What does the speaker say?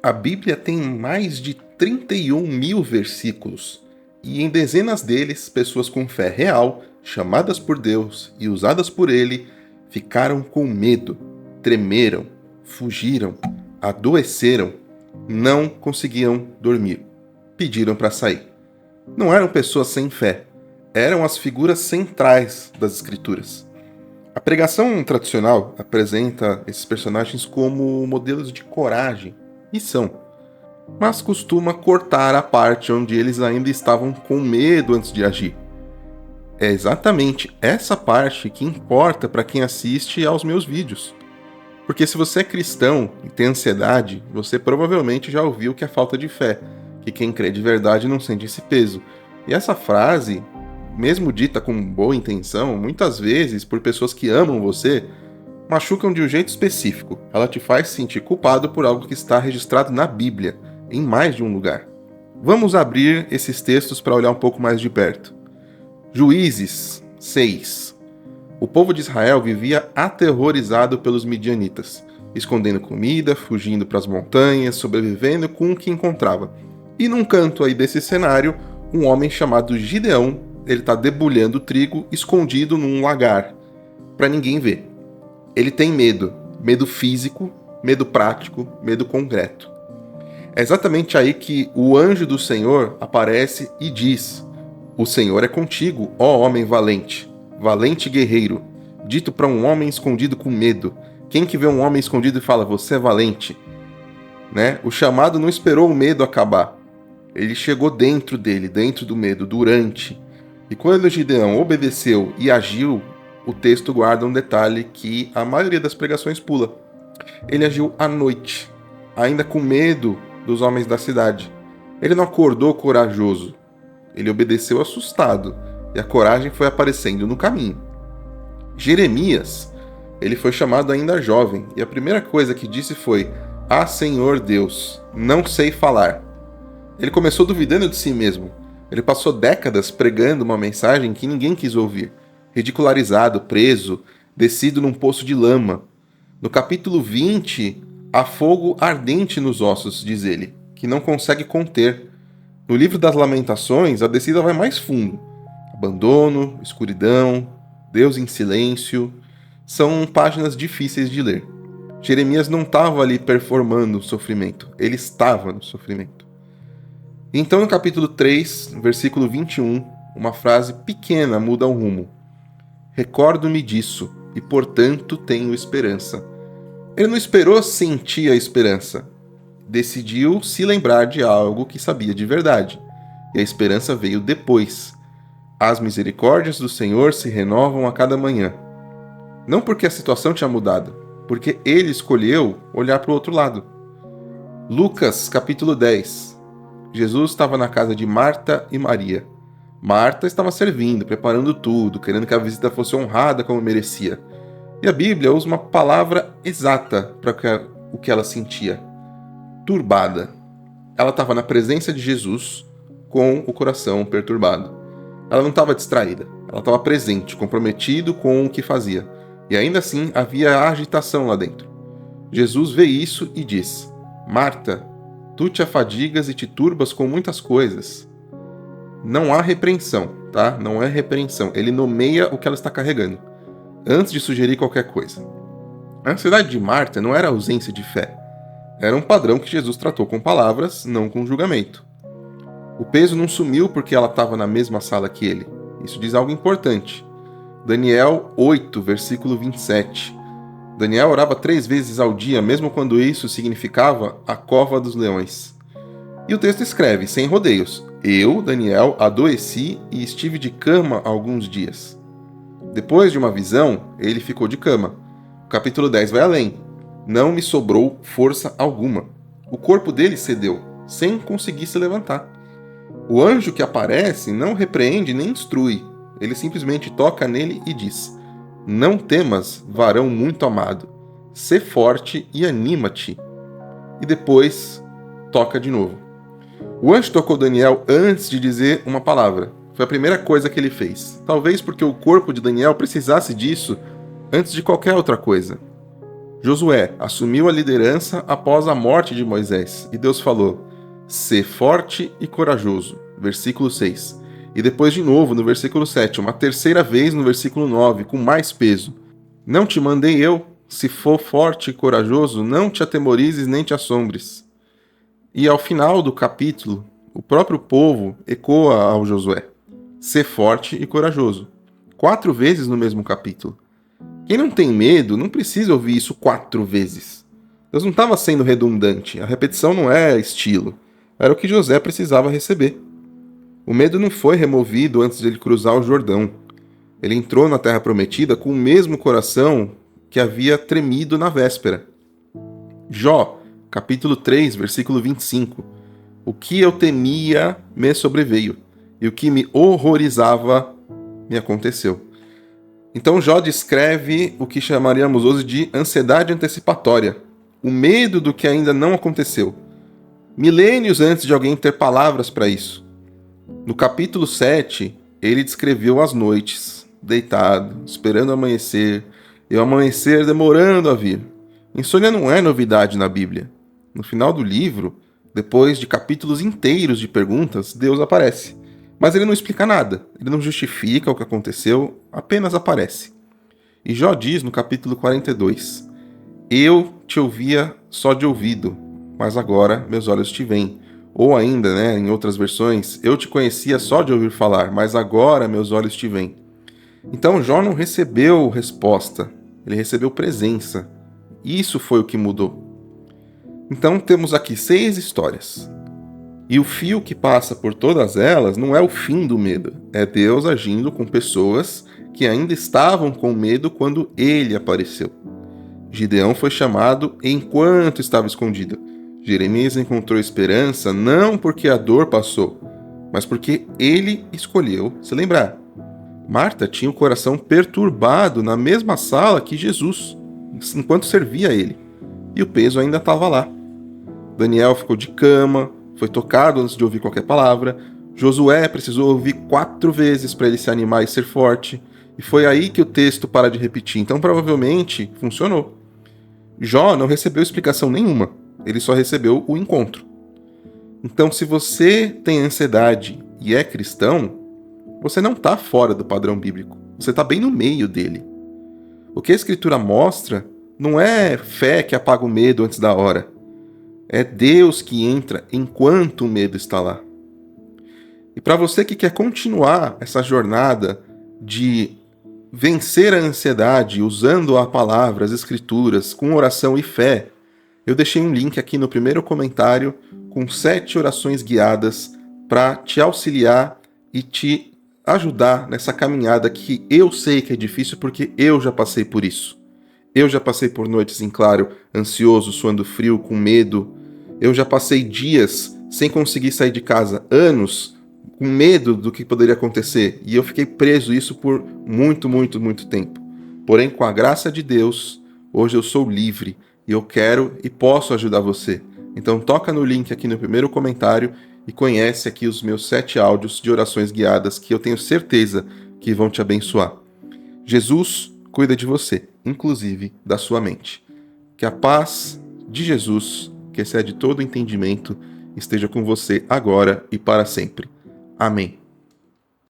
A Bíblia tem mais de 31 mil versículos, e em dezenas deles, pessoas com fé real, chamadas por Deus e usadas por Ele, ficaram com medo, tremeram, fugiram, adoeceram, não conseguiam dormir, pediram para sair. Não eram pessoas sem fé, eram as figuras centrais das Escrituras. A pregação tradicional apresenta esses personagens como modelos de coragem, e são, mas costuma cortar a parte onde eles ainda estavam com medo antes de agir. É exatamente essa parte que importa para quem assiste aos meus vídeos. Porque se você é cristão e tem ansiedade, você provavelmente já ouviu que é falta de fé, que quem crê de verdade não sente esse peso. E essa frase, mesmo dita com boa intenção, muitas vezes por pessoas que amam você, machucam de um jeito específico. Ela te faz sentir culpado por algo que está registrado na Bíblia, em mais de um lugar. Vamos abrir esses textos para olhar um pouco mais de perto. Juízes 6. O povo de Israel vivia aterrorizado pelos midianitas, escondendo comida, fugindo para as montanhas, sobrevivendo com o que encontrava. E num canto aí desse cenário, um homem chamado Gideão, ele está debulhando trigo escondido num lagar, para ninguém ver. Ele tem medo físico, medo prático, medo concreto. É exatamente aí que o anjo do Senhor aparece e diz: "O Senhor é contigo, ó homem valente, valente guerreiro", dito para um homem escondido com medo. Quem que vê um homem escondido e fala: "Você é valente"? Né? O chamado não esperou o medo acabar. Ele chegou dentro dele, dentro do medo, durante. E quando Gideão obedeceu e agiu, o texto guarda um detalhe que a maioria das pregações pula. Ele agiu à noite, ainda com medo dos homens da cidade. Ele não acordou corajoso. Ele obedeceu assustado, e a coragem foi aparecendo no caminho. Jeremias, ele foi chamado ainda jovem, e a primeira coisa que disse foi: "Ah, Senhor Deus, não sei falar". Ele começou duvidando de si mesmo. Ele passou décadas pregando uma mensagem que ninguém quis ouvir. Ridicularizado, preso, descido num poço de lama. No capítulo 20, há fogo ardente nos ossos, diz ele, que não consegue conter. No livro das Lamentações, a descida vai mais fundo. Abandono, escuridão, Deus em silêncio. São páginas difíceis de ler. Jeremias não estava ali performando o sofrimento, ele estava no sofrimento. Então, no capítulo 3, versículo 21, uma frase pequena muda o rumo. "Recordo-me disso, e portanto tenho esperança". Ele não esperou sentir a esperança. Decidiu se lembrar de algo que sabia de verdade. E a esperança veio depois. As misericórdias do Senhor se renovam a cada manhã. Não porque a situação tinha mudado, porque ele escolheu olhar para o outro lado. Lucas, capítulo 10. Jesus estava na casa de Marta e Maria. Marta estava servindo, preparando tudo, querendo que a visita fosse honrada como merecia. E a Bíblia usa uma palavra exata para o que ela sentia: turbada. Ela estava na presença de Jesus com o coração perturbado. Ela não estava distraída, ela estava presente, comprometido com o que fazia. E ainda assim havia agitação lá dentro. Jesus vê isso e diz: "Marta, tu te afadigas e te turbas com muitas coisas". Não há repreensão, tá? Não é repreensão. Ele nomeia o que ela está carregando, antes de sugerir qualquer coisa. A ansiedade de Marta não era ausência de fé. Era um padrão que Jesus tratou com palavras, não com julgamento. O peso não sumiu porque ela estava na mesma sala que ele. Isso diz algo importante. Daniel 8, versículo 27. Daniel orava 3 vezes ao dia, mesmo quando isso significava a cova dos leões. E o texto escreve, sem rodeios: "Eu, Daniel, adoeci e estive de cama alguns dias". Depois de uma visão, ele ficou de cama. O capítulo 10 vai além. "Não me sobrou força alguma". O corpo dele cedeu, sem conseguir se levantar. O anjo que aparece não repreende nem instrui. Ele simplesmente toca nele e diz: "Não temas, varão muito amado. Sê forte e anima-te". E depois toca de novo. O anjo tocou Daniel antes de dizer uma palavra. Foi a primeira coisa que ele fez. Talvez porque o corpo de Daniel precisasse disso antes de qualquer outra coisa. Josué assumiu a liderança após a morte de Moisés, e Deus falou: "Sê forte e corajoso", versículo 6. E depois de novo no versículo 7, uma terceira vez no versículo 9, com mais peso: "Não te mandei eu? Se for forte e corajoso, não te atemorizes nem te assombres." E ao final do capítulo, o próprio povo ecoa ao Josué: "Sê forte e corajoso", 4 vezes no mesmo capítulo. Quem não tem medo não precisa ouvir isso 4 vezes. Deus não estava sendo redundante, a repetição não é estilo. Era o que José precisava receber. O medo não foi removido antes de ele cruzar o Jordão. Ele entrou na Terra Prometida com o mesmo coração que havia tremido na véspera. Jó, capítulo 3, versículo 25. "O que eu temia me sobreveio, e o que me horrorizava me aconteceu." Então Jó descreve o que chamaríamos hoje de ansiedade antecipatória, o medo do que ainda não aconteceu, milênios antes de alguém ter palavras para isso. No capítulo 7, ele descreveu as noites, deitado, esperando amanhecer, e o amanhecer demorando a vir. Insônia não é novidade na Bíblia. No final do livro, depois de capítulos inteiros de perguntas, Deus aparece. Mas ele não explica nada, ele não justifica o que aconteceu, apenas aparece. E Jó diz no capítulo 42, "Eu te ouvia só de ouvido, mas agora meus olhos te veem." Ou ainda, em outras versões, "Eu te conhecia só de ouvir falar, mas agora meus olhos te veem." Então Jó não recebeu resposta, ele recebeu presença. Isso foi o que mudou. Então temos aqui 6 histórias. E o fio que passa por todas elas não é o fim do medo, é Deus agindo com pessoas que ainda estavam com medo quando ele apareceu. Gideão foi chamado enquanto estava escondido. Jeremias encontrou esperança não porque a dor passou, mas porque ele escolheu se lembrar. Marta tinha o coração perturbado na mesma sala que Jesus, enquanto servia a ele, e o peso ainda estava lá. Daniel ficou de cama, foi tocado antes de ouvir qualquer palavra. Josué precisou ouvir 4 vezes para ele se animar e ser forte. E foi aí que o texto para de repetir. Então provavelmente funcionou. Jó não recebeu explicação nenhuma. Ele só recebeu o encontro. Então se você tem ansiedade e é cristão, você não está fora do padrão bíblico. Você está bem no meio dele. O que a Escritura mostra não é fé que apaga o medo antes da hora. É Deus que entra enquanto o medo está lá. E para você que quer continuar essa jornada de vencer a ansiedade usando a palavra, as escrituras, com oração e fé, eu deixei um link aqui no primeiro comentário com 7 orações guiadas para te auxiliar e te ajudar nessa caminhada que eu sei que é difícil porque eu já passei por isso. Eu já passei por noites em claro, ansioso, suando frio, com medo. Eu já passei dias sem conseguir sair de casa, anos, com medo do que poderia acontecer. E eu fiquei preso isso por muito, muito, muito tempo. Porém, com a graça de Deus, hoje eu sou livre. E eu quero e posso ajudar você. Então toca no link aqui no primeiro comentário e conhece aqui os meus 7 áudios de orações guiadas que eu tenho certeza que vão te abençoar. Jesus cuida de você, inclusive da sua mente. Que a paz de Jesus, que excede todo entendimento, esteja com você agora e para sempre. Amém.